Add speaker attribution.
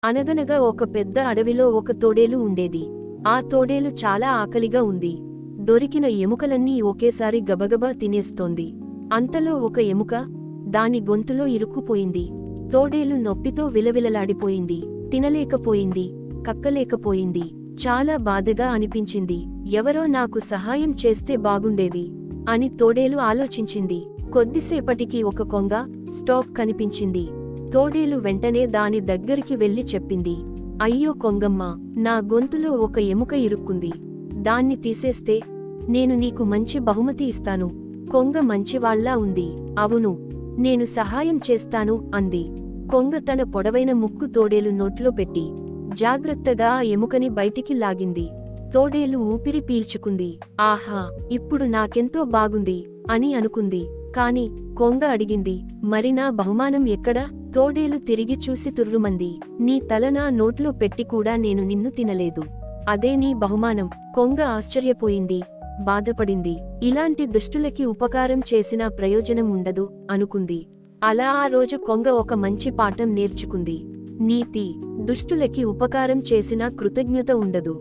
Speaker 1: అనగనగా ఒక పెద్ద అడవిలో ఒక తోడేలు ఉండేది. ఆ తోడేలు చాలా ఆకలిగా ఉంది. దొరికిన ఎముకలన్నీ ఒకేసారి గబగబా తినేస్తోంది. అంతలో ఒక ఎముక దాని గొంతులో ఇరుక్కుపోయింది. తోడేలు నొప్పితో విలవిలలాడిపోయింది. తినలేకపోయింది, కక్కలేకపోయింది. చాలా బాధగా అనిపించింది. ఎవరో నాకు సహాయం చేస్తే బాగుండేది అని తోడేలు ఆలోచించింది. కొద్దిసేపటికి ఒక కొంగ స్టాక్ కనిపించింది. తోడేలు వెంటనే దాని దగ్గరికి వెళ్లి చెప్పింది, అయ్యో కొంగమ్మ, నా గొంతులో ఒక ఎముక ఇరుక్కుంది. దాన్ని తీసేస్తే నేను నీకు మంచి బహుమతి ఇస్తాను. కొంగ మంచివాళ్లా ఉంది. అవును, నేను సహాయం చేస్తాను అంది. కొంగ తన పొడవైన ముక్కు తోడేలు నోట్లో పెట్టి జాగ్రత్తగా ఆ ఎముకని బయటికి లాగింది. తోడేలు ఊపిరి పీల్చుకుంది. ఆహా, ఇప్పుడు నాకెంతో బాగుంది అని అనుకుంది. కాని కొంగ అడిగింది, మరి నా బహుమానం ఎక్కడా? తోడేలు తిరిగి చూసి తుర్రుమంది, నీ తల నా నోట్లో పెట్టి కూడా నేను నిన్ను తినలేదు. అదే నీ బహుమానం. కొంగ ఆశ్చర్యపోయింది, బాధపడింది. ఇలాంటి దుష్టులకి ఉపకారం చేసినా ప్రయోజనం ఉండదు అనుకుంది. అలా ఆ రోజు కొంగ ఒక మంచి పాఠం నేర్చుకుంది. నీతి: దుష్టులకి ఉపకారం చేసినా కృతజ్ఞత ఉండదు.